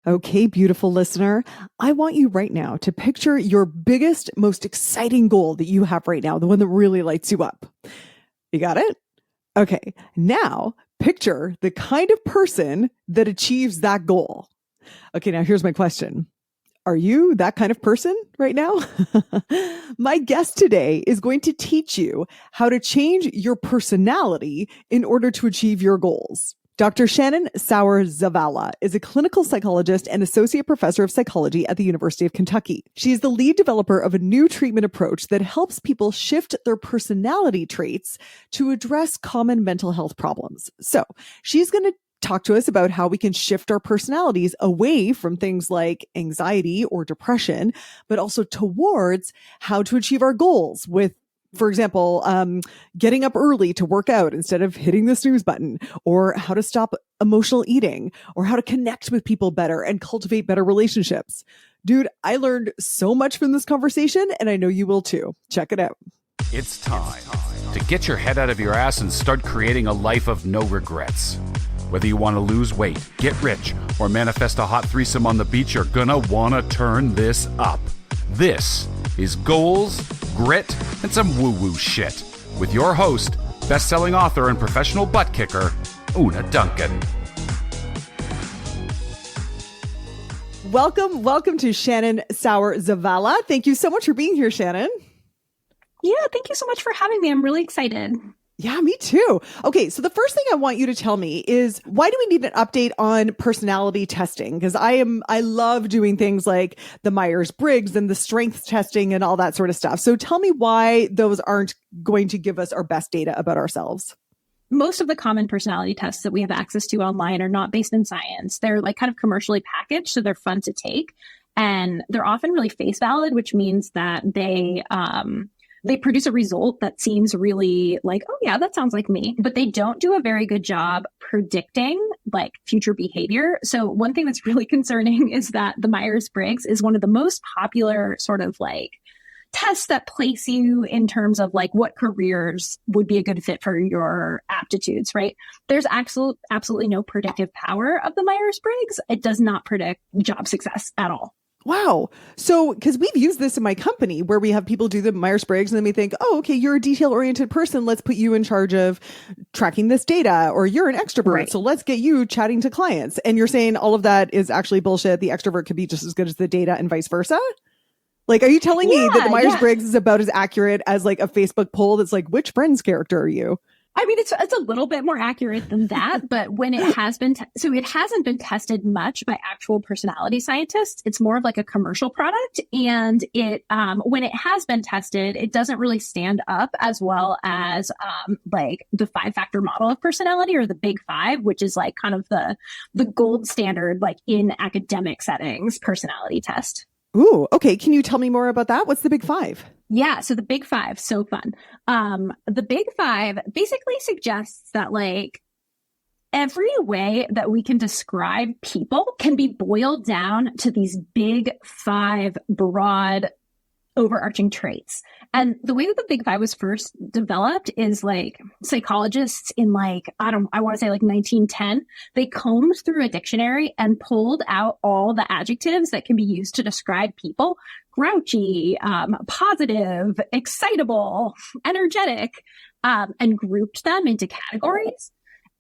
Okay, beautiful listener, I want you right now to picture your biggest, most exciting goal that you have right now, the one that really lights you up. You got it? Okay, now picture the kind of person that achieves that goal. Okay, now here's my question. Are you that kind of person right now? My guest today is going to teach you how to change your personality in order to achieve your goals. Dr. Shannon Sauer-Zavala is a clinical psychologist and associate professor of psychology at the University of Kentucky. She is the lead developer of a new treatment approach that helps people shift their personality traits to address common mental health problems. So she's going to talk to us about how we can shift our personalities away from things like anxiety or depression, but also towards how to achieve our goals with, for example, getting up early to work out instead of hitting the snooze button, or how to stop emotional eating, or how to connect with people better and cultivate better relationships. Dude, I learned so much from this conversation, and I know you will too. Check it out. It's time to get your head out of your ass and start creating a life of no regrets. Whether you want to lose weight, get rich, or manifest a hot threesome on the beach, you're gonna want to turn this up. This is Goals, Grit, and some woo-woo shit with your host, best-selling author and professional butt kicker, Una Duncan. Welcome to Shannon Sauer-Zavala. Thank you so much for being here, Shannon. Yeah, thank you so much for having me. I'm really excited. Yeah, me too. Okay, so the first thing I want you to tell me is, why do we need an update on personality testing? Because I love doing things like the Myers-Briggs and the strengths testing and all that sort of stuff. So tell me why those aren't going to give us our best data about ourselves. Most of the common personality tests that we have access to online are not based in science. They're like kind of commercially packaged, so they're fun to take. And they're often really face valid, which means that they produce a result that seems really like, oh yeah, that sounds like me, but they don't do a very good job predicting like future behavior. So one thing that's really concerning is that the Myers-Briggs is one of the most popular sort of like tests that place you in terms of like what careers would be a good fit for your aptitudes, right? There's absolutely no predictive power of the Myers-Briggs. It does not predict job success at all. Wow. So, because we've used this in my company where we have people do the Myers-Briggs and then we think, oh, okay, you're a detail-oriented person. Let's put you in charge of tracking this data, or you're an extrovert. Right. So let's get you chatting to clients. And you're saying all of that is actually bullshit. The extrovert could be just as good as the data and vice versa. Like, are you telling me that the Myers-Briggs is about as accurate as like a Facebook poll that's like, which Friends character are you? I mean, it's a little bit more accurate than that, but when it has been, so it hasn't been tested much by actual personality scientists. It's more of like a commercial product. And it, when it has been tested, it doesn't really stand up as well as, like the 5-factor model of personality, or the Big Five, which is like kind of the gold standard, like in academic settings personality test. Ooh, okay. Can you tell me more about that? What's the Big Five? Yeah. So the Big Five, so fun. The Big Five basically suggests that like every way that we can describe people can be boiled down to these big 5 broad overarching traits. And the way that the Big Five was first developed is like psychologists in like, I want to say like 1910, they combed through a dictionary and pulled out all the adjectives that can be used to describe people: grouchy, positive, excitable, energetic, and grouped them into categories.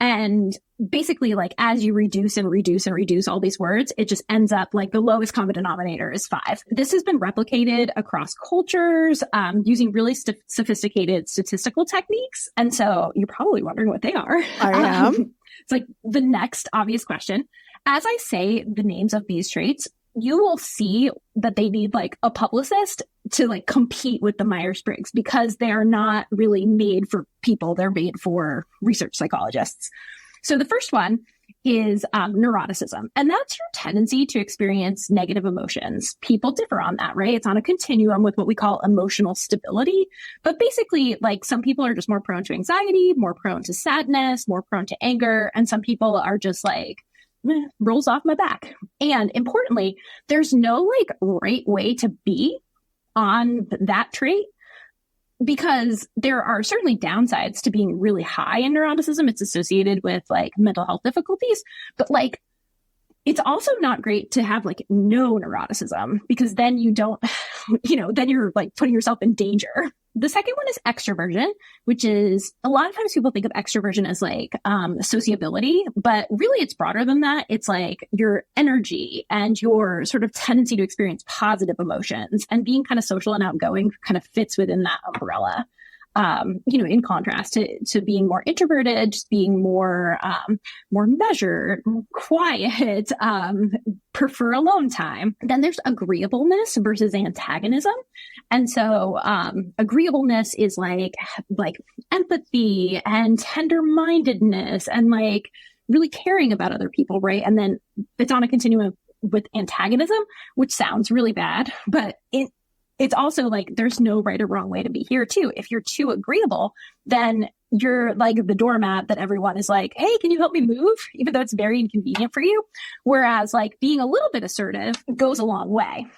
And basically, like, as you reduce and reduce and reduce all these words, it just ends up like the lowest common denominator is 5. This has been replicated across cultures using really sophisticated statistical techniques. And so you're probably wondering what they are. I am. It's like the next obvious question. As I say the names of these traits, you will see that they need like a publicist to like compete with the Myers-Briggs, because they are not really made for people. They're made for research psychologists. So the first one is neuroticism. And that's your tendency to experience negative emotions. People differ on that, right? It's on a continuum with what we call emotional stability. But basically, like, some people are just more prone to anxiety, more prone to sadness, more prone to anger. And some people are just like, rolls off my back. And importantly, there's no like right way to be on that trait, because there are certainly downsides to being really high in neuroticism. It's associated with like mental health difficulties, but like It's also not great to have like no neuroticism, because then you don't, then you're like putting yourself in danger. The second one is extroversion, which is a lot of times people think of extroversion as like sociability, but really it's broader than that. It's like your energy and your sort of tendency to experience positive emotions, and being kind of social and outgoing kind of fits within that umbrella. In contrast to being more introverted, just being more measured, more quiet, prefer alone time. Then there's agreeableness versus antagonism. And so, agreeableness is like empathy and tender-mindedness and like really caring about other people, right? And then it's on a continuum with antagonism, which sounds really bad, but it's also like there's no right or wrong way to be here too. If you're too agreeable, then you're like the doormat that everyone is like, hey, can you help me move? Even though it's very inconvenient for you. Whereas like being a little bit assertive goes a long way.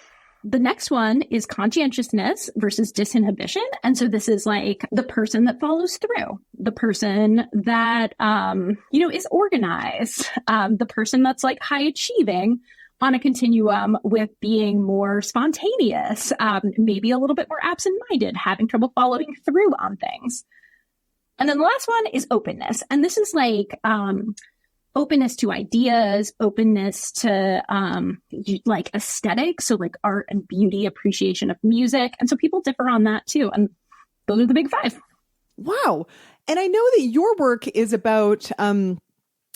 The next one is conscientiousness versus disinhibition. And so this is like the person that follows through, the person that, is organized, the person that's like high achieving on a continuum with being more spontaneous, maybe a little bit more absent-minded, having trouble following through on things. And then the last one is openness. And this is like openness to ideas, openness to like aesthetics, so like art and beauty, appreciation of music. And so people differ on that too. And those are the big five. Wow. And I know that your work is about,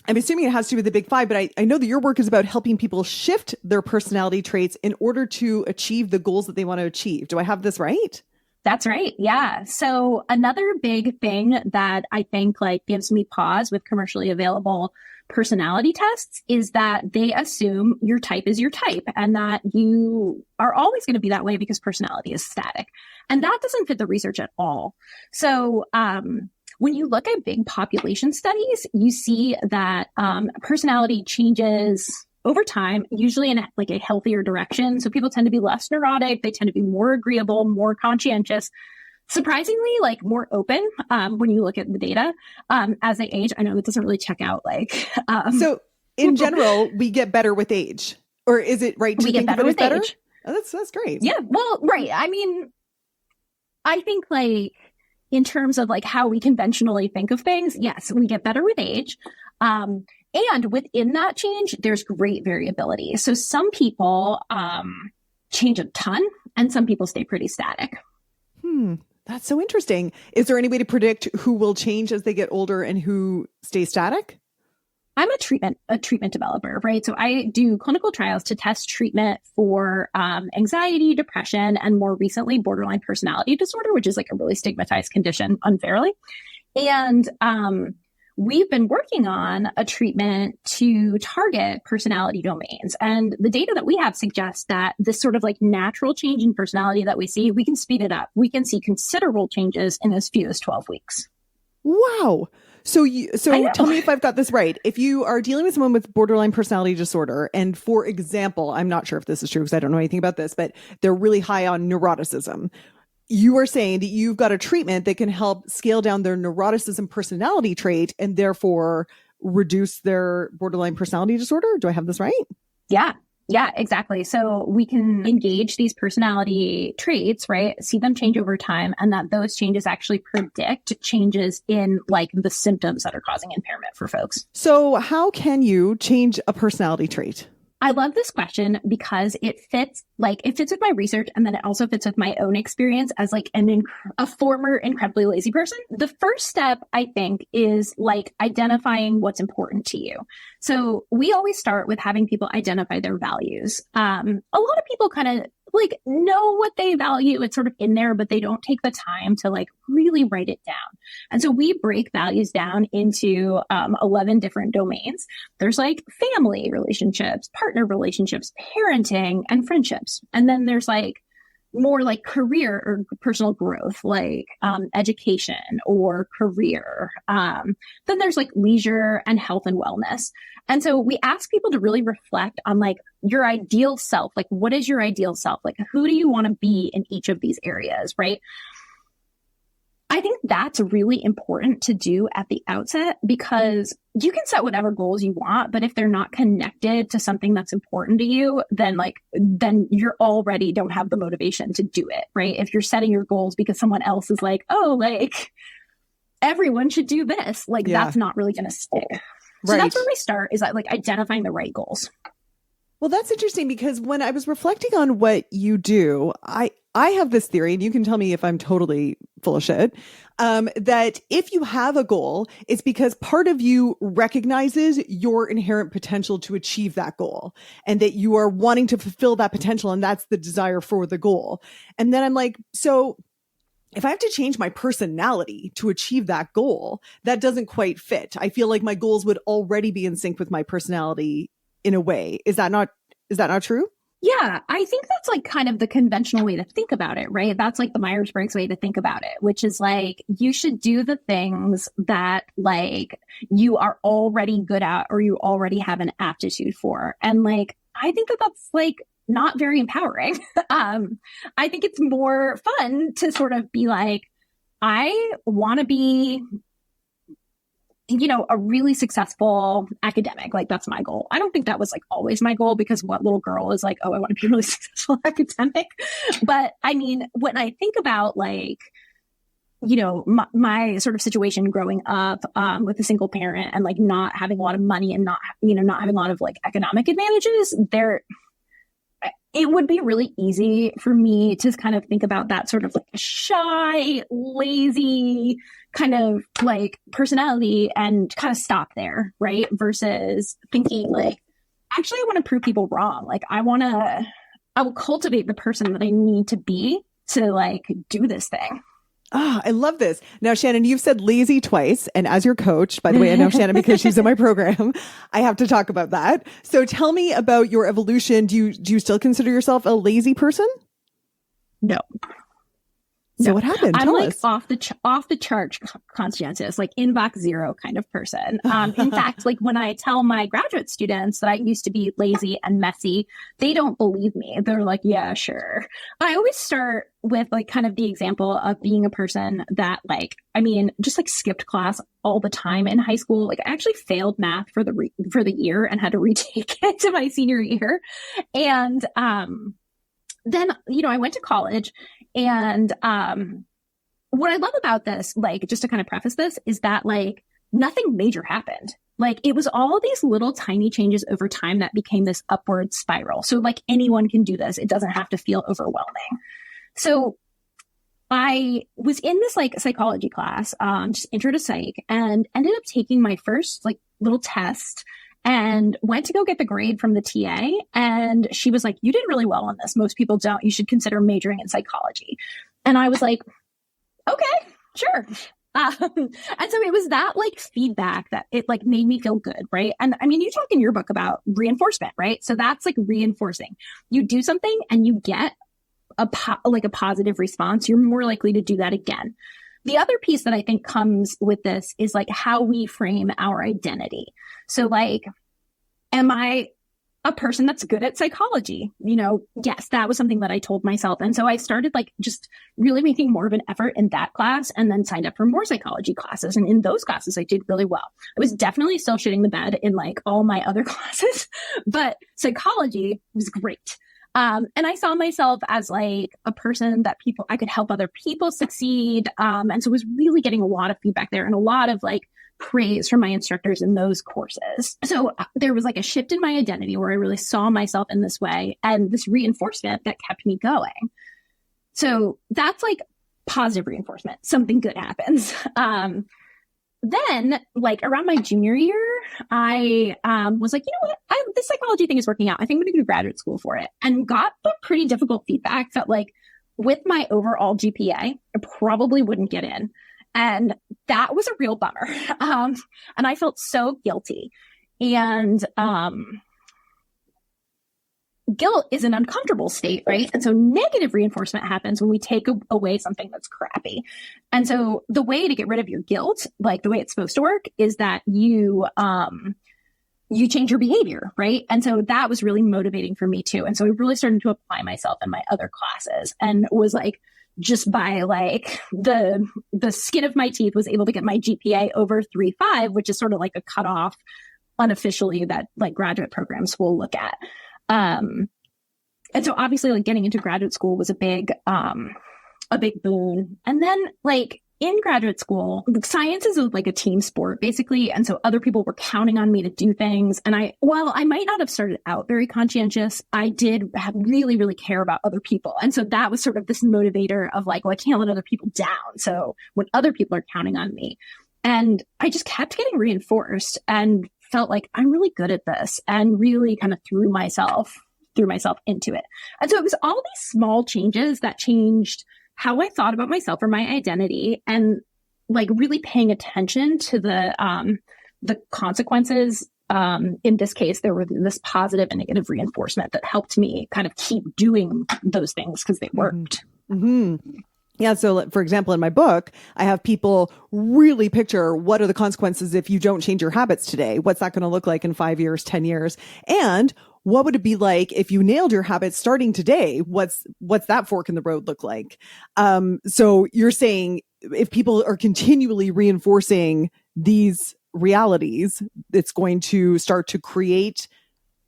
I'm assuming it has to do with the big five, but I know that your work is about helping people shift their personality traits in order to achieve the goals that they want to achieve. Do I have this right? That's right. Yeah. So another big thing that I think like gives me pause with commercially available personality tests is that they assume your type is your type and that you are always going to be that way because personality is static. And that doesn't fit the research at all. So, when you look at big population studies, you see that personality changes over time, usually in like a healthier direction. So people tend to be less neurotic. They tend to be more agreeable, more conscientious, surprisingly like more open when you look at the data as they age. I know it doesn't really check out like. So in general, we get better with age, or is it right to we think get better of it as with better? age? Oh, that's great. Yeah. Well, right. I mean, I think like, in terms of like how we conventionally think of things, yes, we get better with age. And within that change, there's great variability. So some people change a ton and some people stay pretty static. That's so interesting. Is there any way to predict who will change as they get older and who stays static? I'm a treatment developer, right? So I do clinical trials to test treatment for anxiety, depression, and more recently, borderline personality disorder, which is like a really stigmatized condition unfairly. And we've been working on a treatment to target personality domains. And the data that we have suggests that this sort of like natural change in personality that we see, we can speed it up. We can see considerable changes in as few as 12 weeks. Wow. So tell me if I've got this right. If you are dealing with someone with borderline personality disorder, and for example, I'm not sure if this is true because I don't know anything about this, but they're really high on neuroticism. You are saying that you've got a treatment that can help scale down their neuroticism personality trait and therefore reduce their borderline personality disorder. Do I have this right? Yeah, exactly. So we can engage these personality traits, right? See them change over time, and that those changes actually predict changes in like the symptoms that are causing impairment for folks. So how can you change a personality trait? I love this question because it fits with my research, and then it also fits with my own experience as like a former incredibly lazy person. The first step, I think, is like identifying what's important to you. So we always start with having people identify their values. A lot of people kind of like know what they value. It's sort of in there, but they don't take the time to like really write it down. And so we break values down into 11 different domains. There's like family relationships, partner relationships, parenting, and friendships. And then there's like more like career or personal growth, like education or career. Then there's like leisure and health and wellness. And so we ask people to really reflect on like your ideal self. Like, what is your ideal self? Like, who do you want to be in each of these areas, right? I think that's really important to do at the outset, because you can set whatever goals you want, but if they're not connected to something that's important to you, then you're already don't have the motivation to do it, right? If you're setting your goals because someone else is like, oh, like everyone should do this, that's not really going to stick. So that's where we start, is like identifying the right goals. Well, that's interesting, because when I was reflecting on what you do, I have this theory, and you can tell me if I'm totally full of shit, that if you have a goal, it's because part of you recognizes your inherent potential to achieve that goal, and that you are wanting to fulfill that potential, and that's the desire for the goal. And then I'm like, so if I have to change my personality to achieve that goal, that doesn't quite fit. I feel like my goals would already be in sync with my personality in a way. Is that not true? Yeah, I think that's like kind of the conventional way to think about it, right? That's like the Myers-Briggs way to think about it, which is like you should do the things that like you are already good at or you already have an aptitude for. And like, I think that that's like not very empowering. I think it's more fun to sort of be like, I want to be, a really successful academic. Like that's my goal. I don't think that was like always my goal, because what little girl is like, oh, I want to be a really successful academic. But I mean, when I think about like, my sort of situation growing up with a single parent and like not having a lot of money and not having a lot of like economic advantages, it would be really easy for me to kind of think about that sort of like shy, lazy kind of like personality and kind of stop there, right? Versus thinking like, actually, I want to prove people wrong. Like I will cultivate the person that I need to be to like do this thing. I love this. Now, Shannon, you've said lazy twice. And as your coach, by the way, I know Shannon because she's in my program, I have to talk about that. So tell me about your evolution. Do you still consider yourself a lazy person? No. So what happened? I'm Tell like us. off the chart conscientious, like inbox zero kind of person. In fact, like when I tell my graduate students that I used to be lazy and messy, they don't believe me. They're like, yeah, sure. I always start with like kind of the example of being a person that like, just like skipped class all the time in high school. Like I actually failed math for the year and had to retake it to my senior year. And, then, I went to college, and what I love about this, like, just to kind of preface this, is that like nothing major happened. Like it was all these little tiny changes over time that became this upward spiral. So like anyone can do this. It doesn't have to feel overwhelming. So I was in this like psychology class, just intro to psych, and ended up taking my first like little test and went to go get the grade from the TA. And she was like, you did really well on this. Most people don't. You should consider majoring in psychology. And I was like, okay, sure. And so it was that like feedback that it like made me feel good. Right. And you talk in your book about reinforcement, right? So that's like reinforcing. You do something and you get a positive response. You're more likely to do that again. The other piece that I think comes with this is like how we frame our identity. So like, am I a person that's good at psychology? Yes, that was something that I told myself. And so I started like just really making more of an effort in that class, and then signed up for more psychology classes. And in those classes, I did really well. I was definitely still shitting the bed in like all my other classes, but psychology was great. And I saw myself as like a person that I could help other people succeed. And so I was really getting a lot of feedback there and a lot of like praise from my instructors in those courses. So there was like a shift in my identity where I really saw myself in this way, and this reinforcement that kept me going. So that's like positive reinforcement. Something good happens. Then like around my junior year, I was like, you know what? This psychology thing is working out. I think I'm going to go to graduate school for it, and got the pretty difficult feedback that like with my overall GPA, I probably wouldn't get in. And that was a real bummer. And I felt so guilty. And guilt is an uncomfortable state, right? And so negative reinforcement happens when we take away something that's crappy. And so the way to get rid of your guilt, like the way it's supposed to work, is that you you change your behavior, right? And so that was really motivating for me too. And so I really started to apply myself in my other classes, and was like, just by like the skin of my teeth, was able to get my GPA over 3.5, which is sort of like a cutoff unofficially that like graduate programs will look at. And so obviously like getting into graduate school was a big boon. And then like in graduate school, science is like a team sport basically. And so other people were counting on me to do things. And while I might not have started out very conscientious, I did really, really care about other people. And so that was sort of this motivator of like, well, I can't let other people down. So when other people are counting on me, and I just kept getting reinforced and felt like I'm really good at this, and really kind of threw myself into it. And so it was all these small changes that changed how I thought about myself or my identity, and like really paying attention to the consequences. In this case, there were this positive and negative reinforcement that helped me kind of keep doing those things because they worked. Mm-hmm. Yeah. So for example, in my book, I have people really picture what are the consequences if you don't change your habits today? What's that going to look like in 5 years, 10 years? And what would it be like if you nailed your habits starting today? What's that fork in the road look like? So you're saying if people are continually reinforcing these realities, it's going to start to create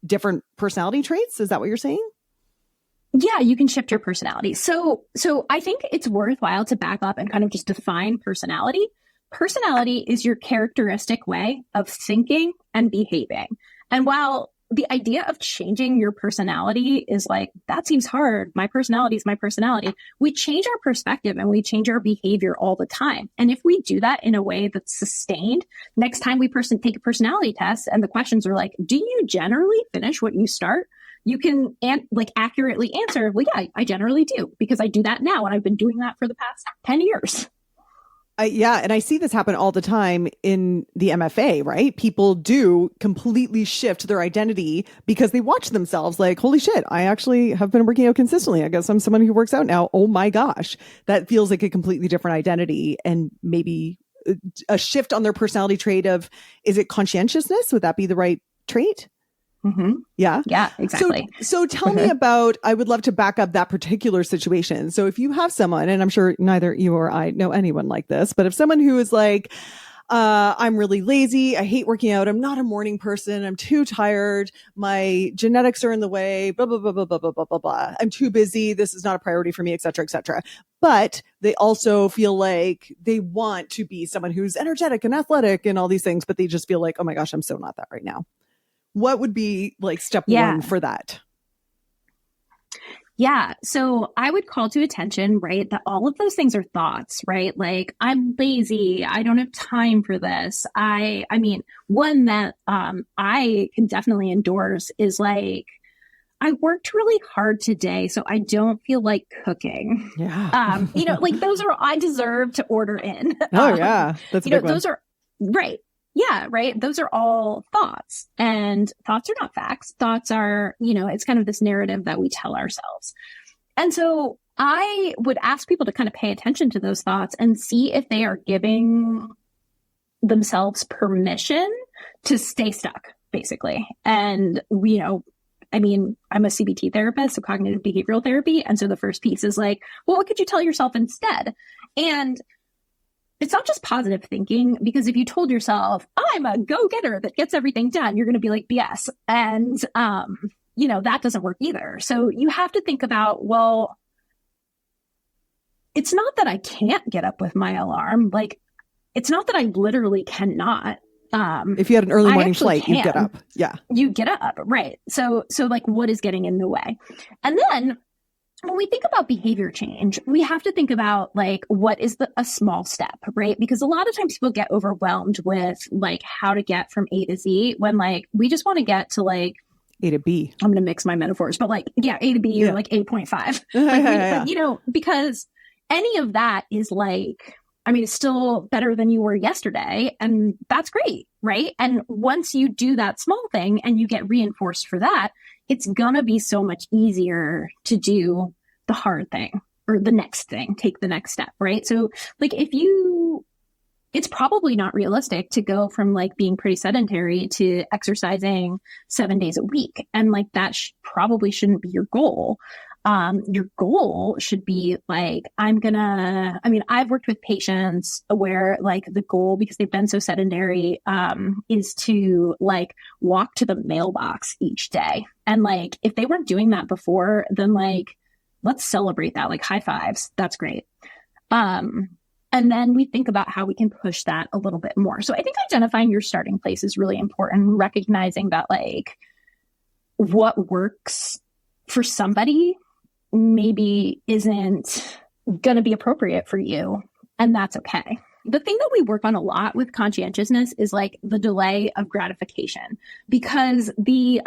different personality traits. Is that what you're saying? Yeah, you can shift your personality. So I think it's worthwhile to back up and kind of just define personality. Personality is your characteristic way of thinking and behaving. And while the idea of changing your personality is like, that seems hard. My personality is my personality. We change our perspective and we change our behavior all the time. And if we do that in a way that's sustained, next time we take a personality test and the questions are like, do you generally finish what you start? You can accurately answer, well, yeah, I generally do, because I do that now. And I've been doing that for the past 10 years. And I see this happen all the time in the MFA, right? People do completely shift their identity because they watch themselves like, holy shit, I actually have been working out consistently. I guess I'm someone who works out now. Oh my gosh, that feels like a completely different identity, and maybe a shift on their personality trait of, is it conscientiousness? Would that be the right trait? Mm-hmm. Yeah. Yeah, exactly. So tell me about, I would love to back up that particular situation. So if you have someone, and I'm sure neither you or I know anyone like this, but if someone who is like, I'm really lazy, I hate working out, I'm not a morning person, I'm too tired, my genetics are in the way, blah, blah, blah, blah, blah, blah, blah, blah, blah. I'm too busy, this is not a priority for me, et cetera, et cetera. But they also feel like they want to be someone who's energetic and athletic and all these things, but they just feel like, oh my gosh, I'm so not that right now. What would be like step one for that? Yeah. So I would call to attention, right, that all of those things are thoughts, right? Like, I'm lazy. I don't have time for this. I mean, one that I can definitely endorse is like, I worked really hard today, so I don't feel like cooking. Yeah. Like those are, I deserve to order in. Oh yeah. That's a big one. Those are, right. Yeah, right. Those are all thoughts, and thoughts are not facts. Thoughts are, it's kind of this narrative that we tell ourselves. And so I would ask people to kind of pay attention to those thoughts and see if they are giving themselves permission to stay stuck, basically. And, I'm a CBT therapist, so cognitive behavioral therapy. And so the first piece is like, well, what could you tell yourself instead? And it's not just positive thinking, because if you told yourself, I'm a go-getter that gets everything done, you're going to be like, BS. And, that doesn't work either. So you have to think about, well, it's not that I can't get up with my alarm. Like, it's not that I literally cannot. If you had an early morning flight, you'd get up. Yeah. You get up. Right. So like, what is getting in the way? And then when we think about behavior change, we have to think about like, what is a small step, right? Because a lot of times people get overwhelmed with like how to get from A to Z, when like, we just want to get to like A to B. I'm going to mix my metaphors, but like, yeah, A to B or like 8.5. But, because any of that is like, it's still better than you were yesterday. And that's great. Right. And once you do that small thing and you get reinforced for that, it's going to be so much easier to do the hard thing or the next thing, take the next step. Right. So like, if you it's probably not realistic to go from like being pretty sedentary to exercising 7 days a week. And like that probably shouldn't be your goal. Your goal should be like, I've worked with patients where like the goal, because they've been so sedentary, is to like walk to the mailbox each day. And like, if they weren't doing that before, then like, let's celebrate that, like high fives. That's great. And then we think about how we can push that a little bit more. So I think identifying your starting place is really important, recognizing that like what works for somebody maybe isn't going to be appropriate for you. And that's okay. The thing that we work on a lot with conscientiousness is like the delay of gratification, because the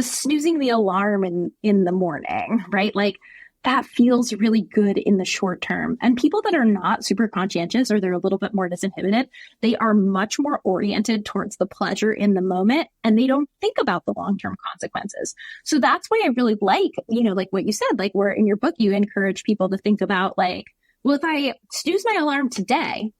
snoozing the alarm in the morning, right? Like that feels really good in the short term. And people that are not super conscientious, or they're a little bit more disinhibited, they are much more oriented towards the pleasure in the moment, and they don't think about the long-term consequences. So that's why I really like, like what you said, like where in your book, you encourage people to think about like, well, if I snooze my alarm today,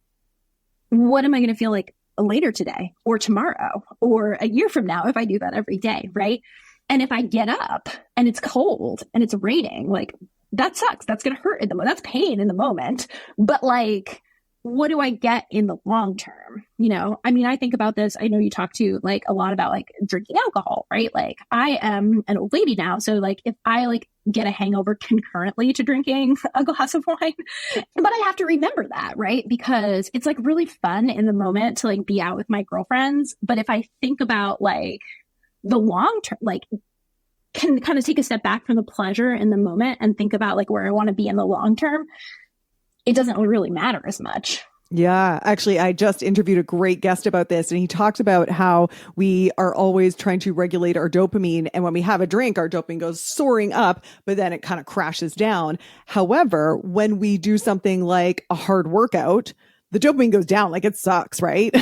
what am I going to feel like later today or tomorrow or a year from now if I do that every day, right? And if I get up and it's cold and it's raining, like that sucks. That's going to hurt in the moment. That's pain in the moment. But like, what do I get in the long term? I think about this. I know you talk to like a lot about like drinking alcohol, right? Like I am an old lady now. So like if I like get a hangover concurrently to drinking a glass of wine, but I have to remember that, right? Because it's like really fun in the moment to like be out with my girlfriends. But if I think about like the long term, like can kind of take a step back from the pleasure in the moment and think about like where I want to be in the long term, it doesn't really matter as much. Yeah, actually, I just interviewed a great guest about this, and he talked about how we are always trying to regulate our dopamine. And when we have a drink, our dopamine goes soaring up, but then it kind of crashes down. However, when we do something like a hard workout, the dopamine goes down, like it sucks, right?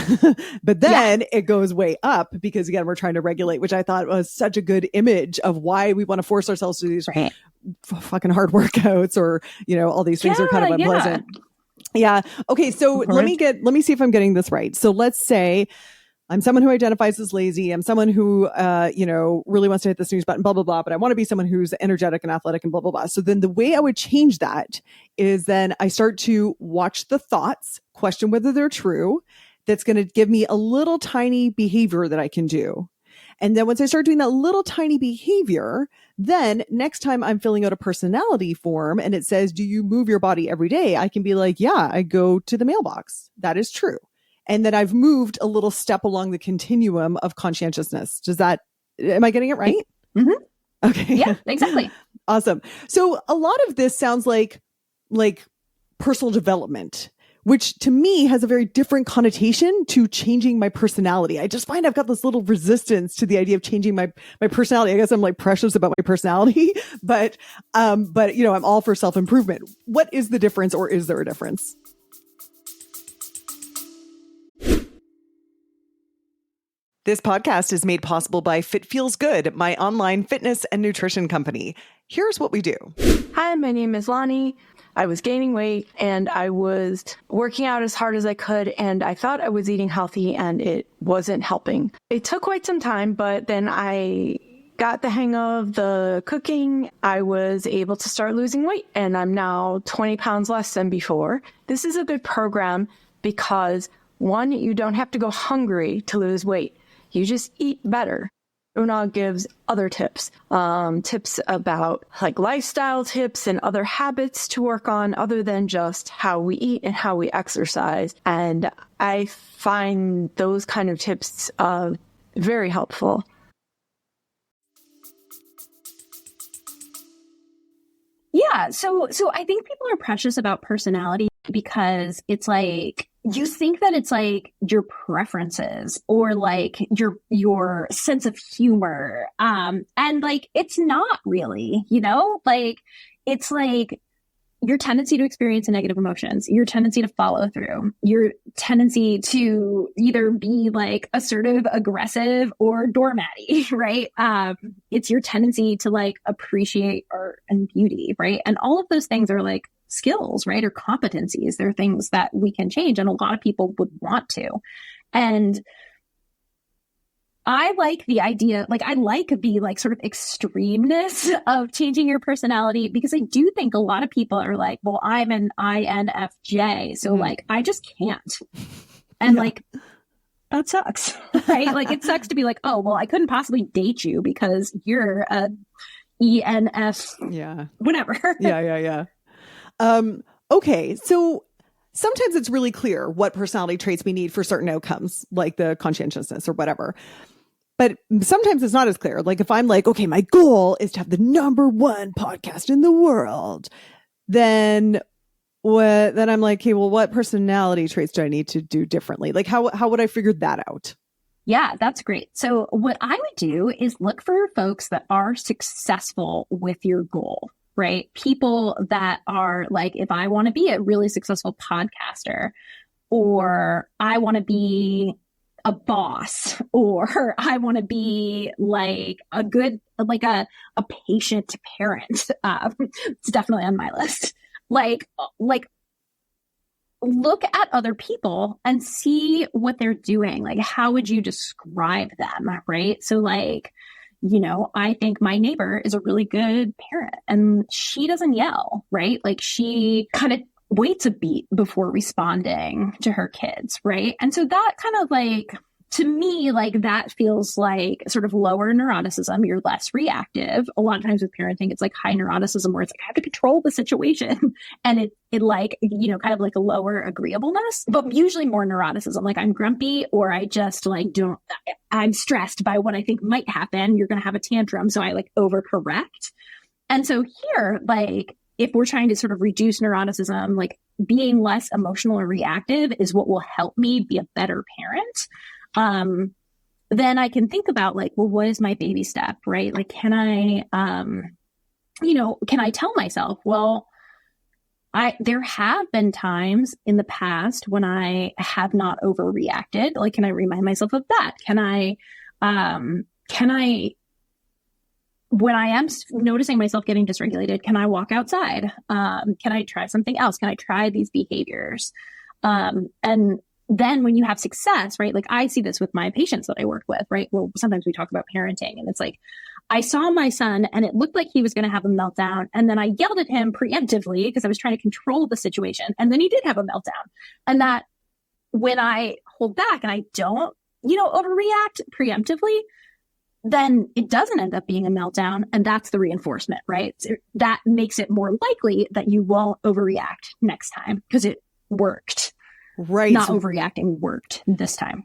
But then it goes way up because, again, we're trying to regulate, which I thought was such a good image of why we want to force ourselves to do these fucking hard workouts, or, all these things are kind of unpleasant. Yeah. Okay. So let me see if I'm getting this right. So let's say I'm someone who identifies as lazy. I'm someone who, really wants to hit the snooze button, blah, blah, blah. But I want to be someone who's energetic and athletic and blah, blah, blah. So then the way I would change that is then I start to watch the thoughts, question whether they're true. That's going to give me a little tiny behavior that I can do. And then once I start doing that little tiny behavior, then next time I'm filling out a personality form and it says, do you move your body every day? I can be like, yeah, I go to the mailbox. That is true. And then I've moved a little step along the continuum of conscientiousness. Am I getting it right? Mm-hmm. Okay. Yeah, exactly. Awesome. So a lot of this sounds like personal development, which to me has a very different connotation to changing my personality. I just find I've got this little resistance to the idea of changing my personality. I guess I'm like precious about my personality, but I'm all for self-improvement. What is the difference, or is there a difference? This podcast is made possible by Fit Feels Good, my online fitness and nutrition company. Here's what we do. Hi, my name is Lonnie. I was gaining weight and I was working out as hard as I could, and I thought I was eating healthy and it wasn't helping. It took quite some time, but then I got the hang of the cooking. I was able to start losing weight, and I'm now 20 pounds less than before. This is a good program because, one, you don't have to go hungry to lose weight. You just eat better. Una gives other tips about like lifestyle tips and other habits to work on other than just how we eat and how we exercise. And I find those kind of tips very helpful. Yeah. So I think people are precious about personality because it's like, you think that it's like your preferences or like your sense of humor. And like, it's not really, like, it's like your tendency to experience negative emotions, your tendency to follow through, your tendency to either be like assertive, aggressive, or doormatty, right? It's your tendency to like appreciate art and beauty, right? And all of those things are like skills, right? Or competencies. They're things that we can change. And a lot of people would want to. And I like the idea, like I like the like sort of extremeness of changing your personality, because I do think a lot of people are like, well, I'm an INFJ. So like, I just can't. And like, that sucks, right? Like it sucks to be like, oh, well, I couldn't possibly date you because you're a ENF, whatever. Yeah. Okay. So sometimes it's really clear what personality traits we need for certain outcomes, like the conscientiousness or whatever. But sometimes it's not as clear. Like if I'm like, okay, my goal is to have the #1 podcast in the world, then I'm like, okay, well, what personality traits do I need to do differently? Like how would I figure that out? Yeah, that's great. So what I would do is look for folks that are successful with your goal, right? People that are like, if I want to be a really successful podcaster, or I want to be a boss, or I want to be like a good, like a patient parent. It's definitely on my list. Like look at other people and see what they're doing. Like, how would you describe them? Right. So like, you know, I think my neighbor is a really good parent and she doesn't yell, right? Like she kind of waits a beat before responding to her kids. Right. And so that kind of like, to me, like that feels like sort of lower neuroticism. You're less reactive. A lot of times with parenting, it's like high neuroticism where it's like, I have to control the situation. And it like, you know, kind of like a lower agreeableness, but usually more neuroticism. Like I'm grumpy, or I just like I'm stressed by what I think might happen. You're going to have a tantrum. So I like overcorrect. And so here, like if we're trying to sort of reduce neuroticism, like being less emotional or reactive is what will help me be a better parent. Then I can think about like, well, what is my baby step, right? Like, can I, can I tell myself, well, there have been times in the past when I have not overreacted. Like, can I remind myself of that? Can I, when I am noticing myself getting dysregulated, can I walk outside? Can I try something else? Can I try these behaviors? And then when you have success, right? Like I see this with my patients that I work with, right? Well, sometimes we talk about parenting and it's like, I saw my son and it looked like he was going to have a meltdown. And then I yelled at him preemptively because I was trying to control the situation. And then he did have a meltdown. And that when I hold back and I don't, overreact preemptively, then it doesn't end up being a meltdown. And that's the reinforcement, right? So that makes it more likely that you won't overreact next time because it worked. Right. Not overreacting worked this time.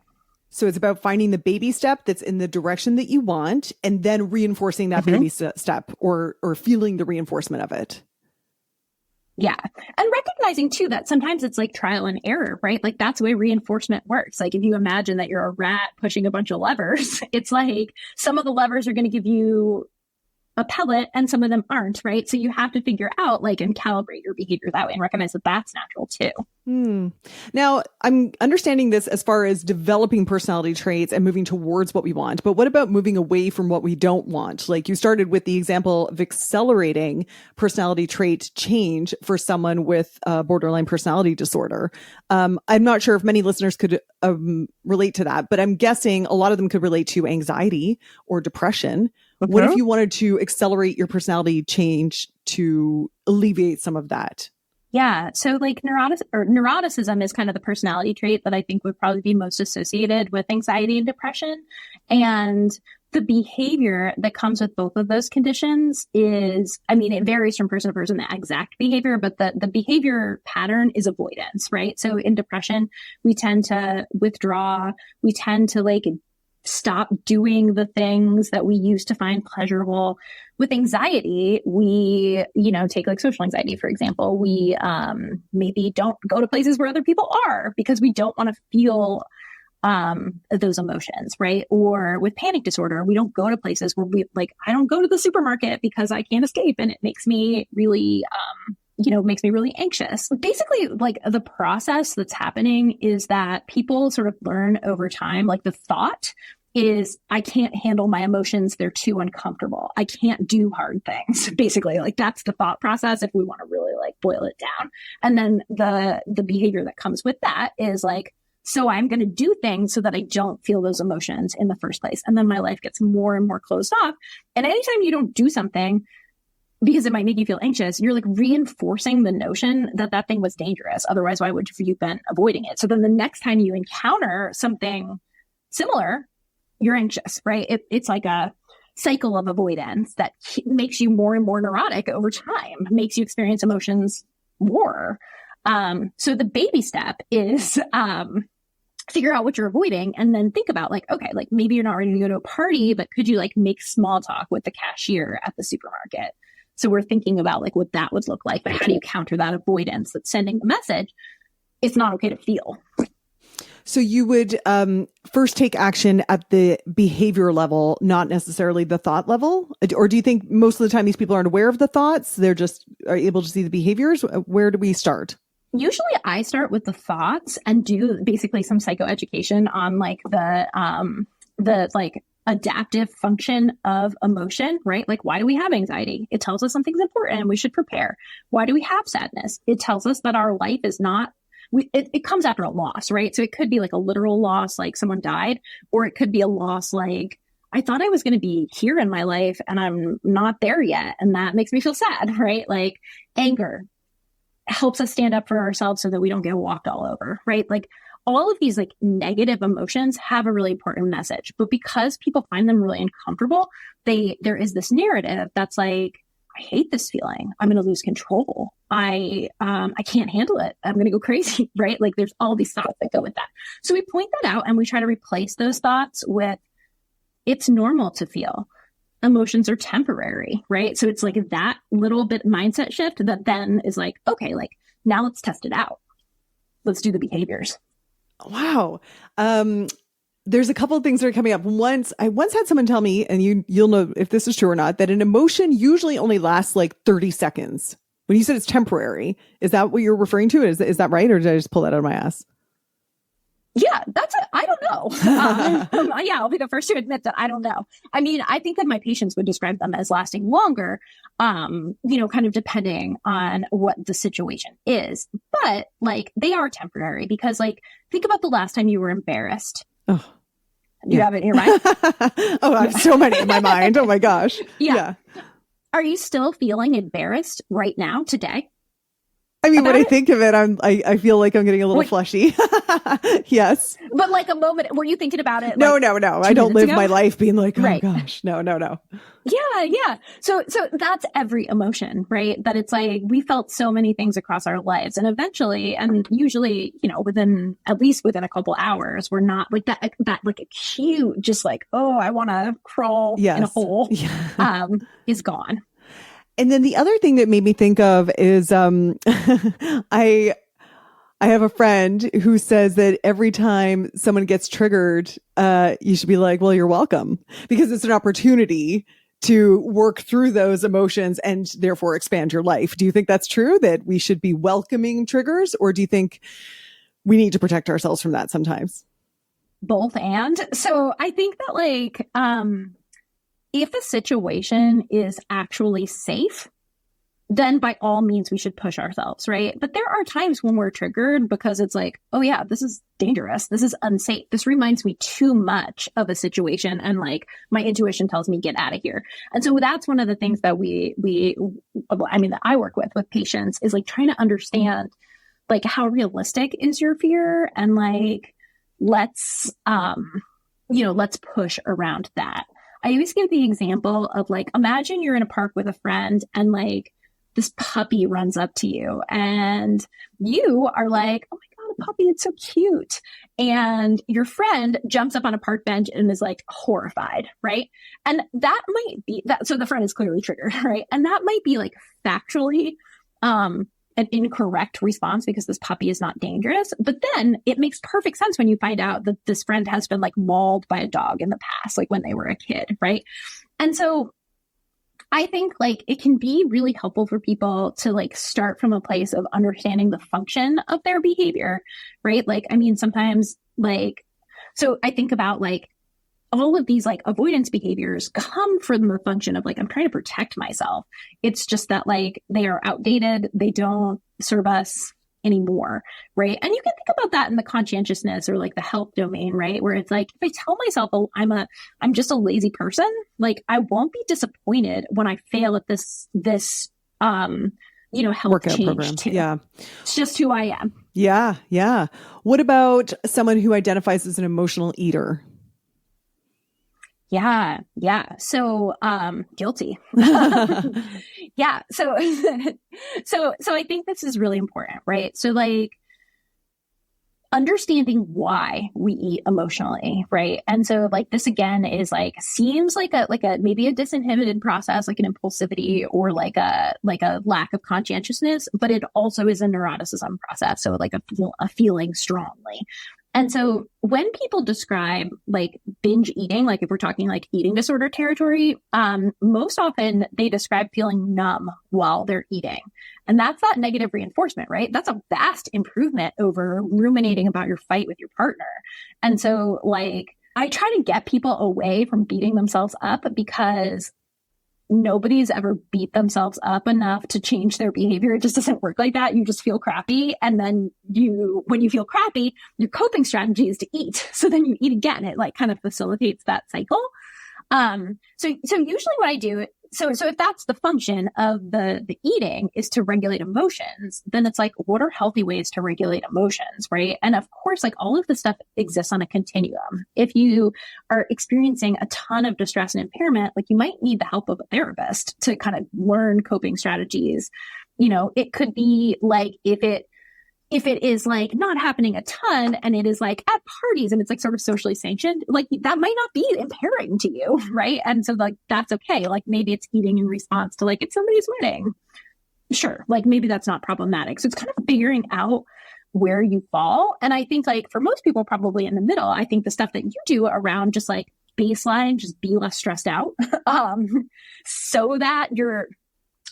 So it's about finding the baby step that's in the direction that you want and then reinforcing that baby step or feeling the reinforcement of it. Yeah. And recognizing too that sometimes it's like trial and error, right? Like that's the way reinforcement works. Like if you imagine that you're a rat pushing a bunch of levers, it's like some of the levers are going to give you a pellet and some of them aren't, right? So you have to figure out like and calibrate your behavior that way and recognize that that's natural too. Now, I'm understanding this as far as developing personality traits and moving towards what we want. But what about moving away from what we don't want? Like you started with the example of accelerating personality trait change for someone with borderline personality disorder. I'm not sure if many listeners could relate to that, but I'm guessing a lot of them could relate to anxiety or depression. What if you wanted to accelerate your personality change to alleviate some of that? Yeah. So like neuroticism is kind of the personality trait that I think would probably be most associated with anxiety and depression. And the behavior that comes with both of those conditions is, it varies from person to person, the exact behavior, but the behavior pattern is avoidance, right? So in depression, we tend to withdraw. We tend to like stop doing the things that we used to find pleasurable. With anxiety, we, take like social anxiety, for example, we maybe don't go to places where other people are because we don't want to feel those emotions, right? Or with panic disorder, we don't go to places where I don't go to the supermarket because I can't escape and it makes me really, makes me really anxious. Basically, like the process that's happening is that people sort of learn over time, like the thought is, I can't handle my emotions. They're too uncomfortable. I can't do hard things. Basically, like that's the thought process if we want to really like boil it down. And then the behavior that comes with that is like, so I'm going to do things so that I don't feel those emotions in the first place. And then my life gets more and more closed off. And anytime you don't do something because it might make you feel anxious, you're like reinforcing the notion that that thing was dangerous. Otherwise, why would you have been avoiding it? So then the next time you encounter something similar, you're anxious, right? It's like a cycle of avoidance that makes you more and more neurotic over time, makes you experience emotions more. So the baby step is figure out what you're avoiding and then think about like, okay, like maybe you're not ready to go to a party, but could you like make small talk with the cashier at the supermarket? So we're thinking about like what that would look like, but how do you counter that avoidance that's sending the message? It's not okay to feel. So you would first take action at the behavior level, not necessarily the thought level? Or do you think most of the time these people aren't aware of the thoughts? They're just are able to see the behaviors? Where do we start? Usually I start with the thoughts and do basically some psychoeducation on like the like adaptive function of emotion, right? Like, why do we have anxiety? It tells us something's important and we should prepare. Why do we have sadness? It tells us that our life is not, it comes after a loss, right? So it could be like a literal loss, like someone died, or it could be a loss like, I thought I was going to be here in my life and I'm not there yet. And that makes me feel sad, right? Like anger helps us stand up for ourselves so that we don't get walked all over, right? Like all of these like negative emotions have a really important message, but because people find them really uncomfortable, there is this narrative that's like, I hate this feeling. I'm going to lose control. I can't handle it. I'm going to go crazy, right? Like there's all these thoughts that go with that. So we point that out and we try to replace those thoughts with, it's normal to feel. Emotions are temporary, right? So it's like that little bit mindset shift that then is like, okay, like now let's test it out. Let's do the behaviors. Wow. There's a couple of things that are coming up. I once had someone tell me, and you'll know if this is true or not, that an emotion usually only lasts like 30 seconds. When you said it's temporary, is that what you're referring to? Is that right? Or did I just pull that out of my ass? Yeah, I don't know. Yeah, I'll be the first to admit that I don't know. I mean, I think that my patients would describe them as lasting longer, kind of depending on what the situation is. But like they are temporary because like, think about the last time you were embarrassed. Oh, you have it in your mind? Oh, I have so many in my mind. Oh my gosh. Yeah. Are you still feeling embarrassed right now today? I mean, when I think of it, I feel like I'm getting a little fleshy. Yes. But like a moment, were you thinking about it? No. I don't live my life being like, oh right. Gosh, no. Yeah. So that's every emotion, right? That it's like, we felt so many things across our lives and eventually, and usually, within a couple hours, we're not like that like acute, just like, oh, I want to crawl in a hole, is gone. And then the other thing that made me think of is I have a friend who says that every time someone gets triggered, you should be like, well, you're welcome, because it's an opportunity to work through those emotions and therefore expand your life. Do you think that's true, that we should be welcoming triggers, or do you think we need to protect ourselves from that sometimes? Both. And so I think that like, if a situation is actually safe, then by all means we should push ourselves, right? But there are times when we're triggered because it's like, oh yeah, this is dangerous. This is unsafe. This reminds me too much of a situation. And like my intuition tells me get out of here. And so that's one of the things that that I work with patients is like trying to understand like how realistic is your fear, and like, let's push around that. I always give the example of like, imagine you're in a park with a friend and like this puppy runs up to you and you are like, oh my God, a puppy, it's so cute. And your friend jumps up on a park bench and is like horrified, right? And that might be that. So the friend is clearly triggered, right? And that might be like factually, an incorrect response because this puppy is not dangerous. But then it makes perfect sense when you find out that this friend has been like mauled by a dog in the past, like when they were a kid, right? And so I think like it can be really helpful for people to like start from a place of understanding the function of their behavior, right? Like, I mean, sometimes like, so I think about like, all of these like avoidance behaviors come from the function of like, I'm trying to protect myself. It's just that like they are outdated. They don't serve us anymore. Right. And you can think about that in the conscientiousness or like the health domain, right? Where it's like, if I tell myself, oh, I'm just a lazy person, like I won't be disappointed when I fail at this health workout change program. too. Yeah. It's just who I am. Yeah. Yeah. What about someone who identifies as an emotional eater? Yeah. Yeah. So, guilty. Yeah. So I think this is really important, right? So like understanding why we eat emotionally, right? And so like this again is like, seems like a maybe a disinhibited process, like an impulsivity or like a lack of conscientiousness, but it also is a neuroticism process. So like a feeling strongly. And so when people describe like binge eating, like if we're talking like eating disorder territory, most often they describe feeling numb while they're eating. And that's that negative reinforcement, right? That's a vast improvement over ruminating about your fight with your partner. And so like I try to get people away from beating themselves up because nobody's ever beat themselves up enough to change their behavior. It just doesn't work like that. You just feel crappy. And then when you feel crappy, your coping strategy is to eat. So then you eat again. It like kind of facilitates that cycle. So usually what I do, so if that's the function of the eating is to regulate emotions, then it's like, what are healthy ways to regulate emotions, right? And of course, like all of this stuff exists on a continuum. If you are experiencing a ton of distress and impairment, like you might need the help of a therapist to kind of learn coping strategies. You know, it could be like if it is like not happening a ton and it is like at parties and it's like sort of socially sanctioned, like that might not be impairing to you, right? And so like that's okay. Like maybe it's eating in response to like it's somebody's wedding. Sure. Like maybe that's not problematic. So it's kind of figuring out where you fall. And I think like for most people probably in the middle, I think the stuff that you do around just like baseline, just be less stressed out so that you're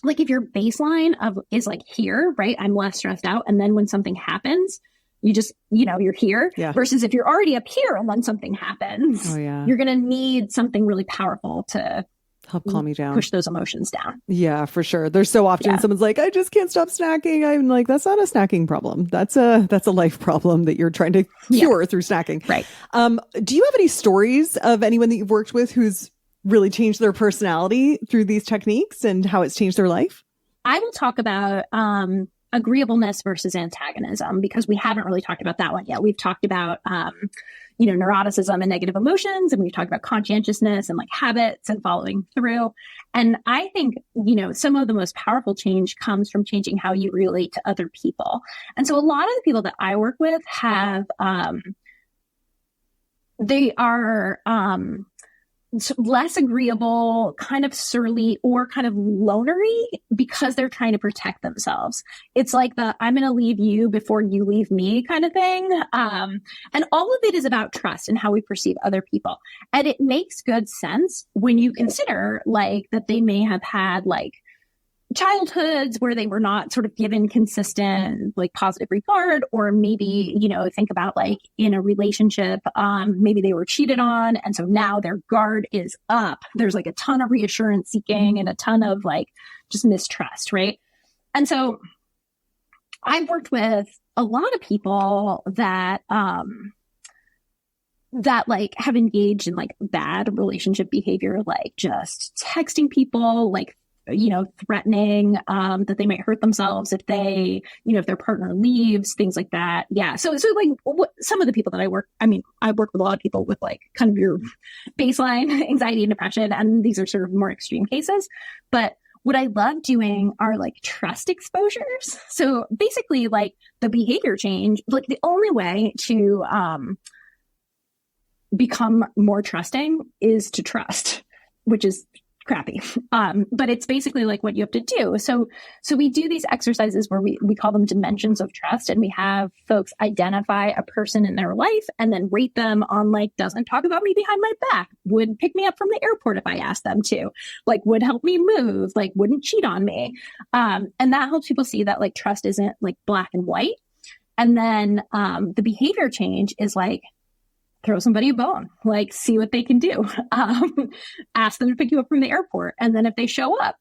like if your baseline is like here, right? I'm less stressed out. And then when something happens, you just, you're here versus if you're already up here and then something happens, you're going to need something really powerful to help calm you down, push those emotions down. Yeah, for sure. There's so often someone's like, I just can't stop snacking. I'm like, that's not a snacking problem. That's a life problem that you're trying to cure through snacking. Right. Do you have any stories of anyone that you've worked with who's really changed their personality through these techniques and how it's changed their life? I will talk about agreeableness versus antagonism because we haven't really talked about that one yet. We've talked about, neuroticism and negative emotions, and we've talked about conscientiousness and like habits and following through. And I think, some of the most powerful change comes from changing how you relate to other people. And so a lot of the people that I work with have, they are, less agreeable, kind of surly, or kind of lonery because they're trying to protect themselves. It's like I'm going to leave you before you leave me kind of thing. And all of it is about trust and how we perceive other people. And it makes good sense when you consider like that they may have had like childhoods where they were not sort of given consistent, like positive regard, or maybe, think about like in a relationship, maybe they were cheated on. And so now their guard is up. There's like a ton of reassurance seeking and a ton of like just mistrust. Right. And so I've worked with a lot of people that, that like have engaged in like bad relationship behavior, like just texting people, like threatening that they might hurt themselves if they, if their partner leaves, things like that. Yeah. So like some of the people that I work with a lot of people with like kind of your baseline anxiety and depression, and these are sort of more extreme cases. But what I love doing are like trust exposures. So basically like the behavior change, like the only way to become more trusting is to trust, which is crappy. But it's basically like what you have to do. So we do these exercises where we call them dimensions of trust, and we have folks identify a person in their life and then rate them on like, doesn't talk about me behind my back, would pick me up from the airport if I asked them to, like would help me move, like wouldn't cheat on me. And that helps people see that like trust isn't like black and white. And then the behavior change is like, throw somebody a bone, like see what they can do. Ask them to pick you up from the airport. And then if they show up,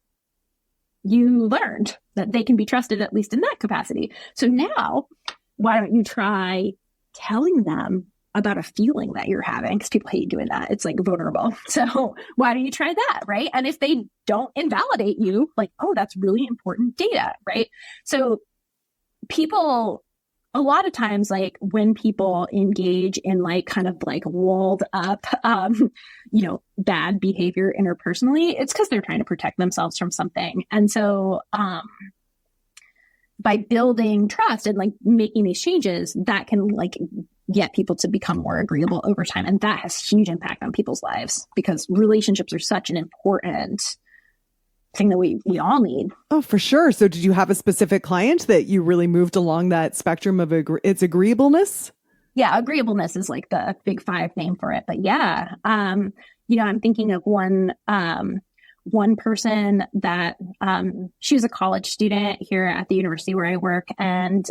you learned that they can be trusted, at least in that capacity. So now, why don't you try telling them about a feeling that you're having? Because people hate doing that. It's like vulnerable. So why don't you try that, right? And if they don't invalidate you, like, oh, that's really important data, right? So people, a lot of times, like when people engage in like kind of like walled up, bad behavior interpersonally, it's because they're trying to protect themselves from something. And so, by building trust and like making these changes, that can like get people to become more agreeable over time. And that has huge impact on people's lives because relationships are such an important thing that we all need. Oh, for sure. So did you have a specific client that you really moved along that spectrum of its agreeableness? Yeah, agreeableness is like the big 5 name for it. But yeah, I'm thinking of one person that she was a college student here at the university where I work, and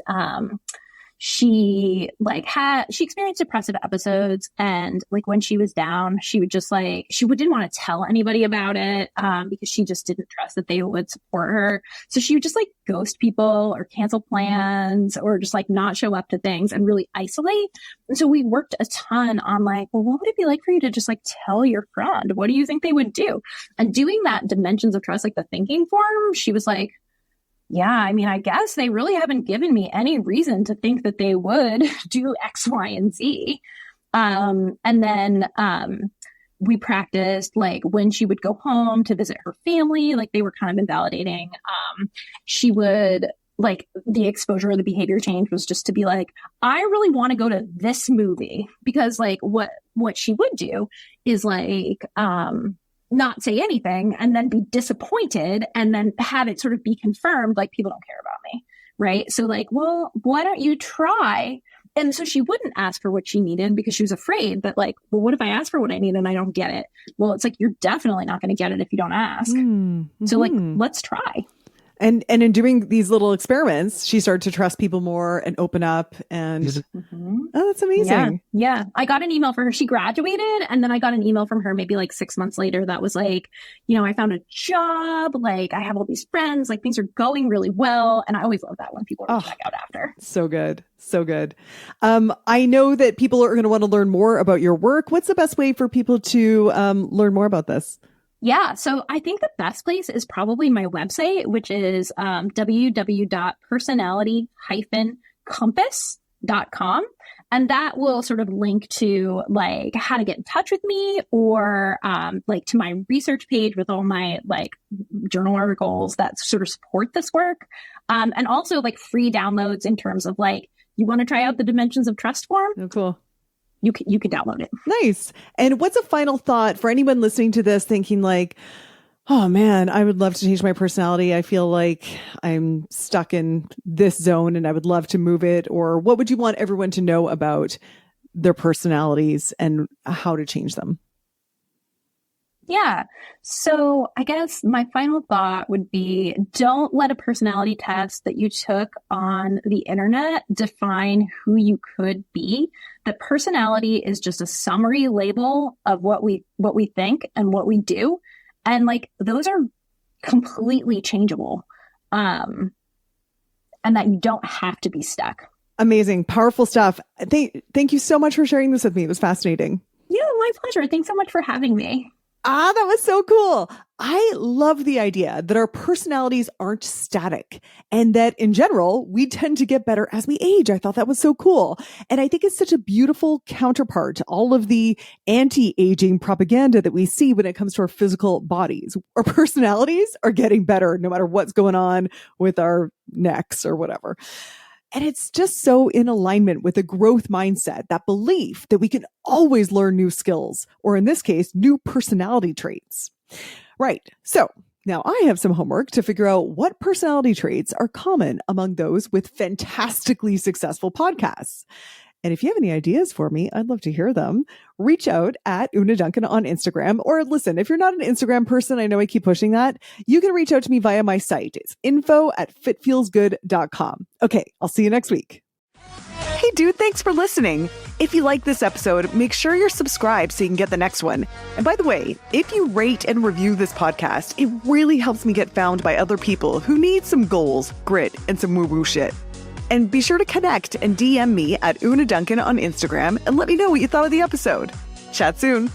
she experienced depressive episodes, and like when she was down, she would just like, she didn't want to tell anybody about it because she just didn't trust that they would support her. So she would just like ghost people or cancel plans or just like not show up to things and really isolate. And so we worked a ton on like, well, what would it be like for you to just like tell your friend? What do you think they would do? And doing that dimensions of trust, like the thinking form, she was like, yeah, I mean, I guess they really haven't given me any reason to think that they would do X, Y, and Z. And then we practiced like when she would go home to visit her family, like they were kind of invalidating. She would like the exposure or the behavior change was just to be like, I really want to go to this movie, because like what she would do is like, not say anything and then be disappointed and then have it sort of be confirmed, like people don't care about me, right? So like, well, why don't you try? And so she wouldn't ask for what she needed because she was afraid that like, well, what if I ask for what I need and I don't get it? Well, it's like, you're definitely not going to get it if you don't ask. Mm-hmm. So like, let's try. And in doing these little experiments, she started to trust people more and open up. And oh, that's amazing. Yeah. I got an email for her. She graduated, and then I got an email from her maybe like 6 months later that was like, I found a job. Like I have all these friends. Like things are going really well. And I always love that when people check out after. So good. So good. I know that people are going to want to learn more about your work. What's the best way for people to learn more about this? Yeah. So I think the best place is probably my website, which is www.personality-compass.com. And that will sort of link to like how to get in touch with me, or like to my research page with all my like journal articles that sort of support this work. And also like free downloads in terms of like, you want to try out the Dimensions of Trust form? Oh, cool. You can download it. Nice. And what's a final thought for anyone listening to this thinking like, oh man, I would love to change my personality. I feel like I'm stuck in this zone and I would love to move it. Or what would you want everyone to know about their personalities and how to change them? Yeah. So I guess my final thought would be, don't let a personality test that you took on the internet define who you could be. The personality is just a summary label of what we think and what we do. And like, those are completely changeable. And that you don't have to be stuck. Amazing. Powerful stuff. Thank you so much for sharing this with me. It was fascinating. Yeah, my pleasure. Thanks so much for having me. That was so cool. I love the idea that our personalities aren't static and that in general, we tend to get better as we age. I thought that was so cool. And I think it's such a beautiful counterpart to all of the anti-aging propaganda that we see when it comes to our physical bodies. Our personalities are getting better no matter what's going on with our necks or whatever. And it's just so in alignment with a growth mindset, that belief that we can always learn new skills, or in this case, new personality traits. Right. So now I have some homework to figure out what personality traits are common among those with fantastically successful podcasts. And if you have any ideas for me, I'd love to hear them. Reach out at Una Duncan on Instagram, or listen, if you're not an Instagram person, I know I keep pushing that, you can reach out to me via my site. It's info@fitfeelsgood.com. Okay, I'll see you next week. Hey Hey, dude, thanks for listening. If you like this episode, make sure you're subscribed so you can get the next one. And by the way, if you rate and review this podcast, it really helps me get found by other people who need some goals, grit, and some woo-woo shit. And be sure to connect and DM me at Una Duncan on Instagram and let me know what you thought of the episode. Chat soon.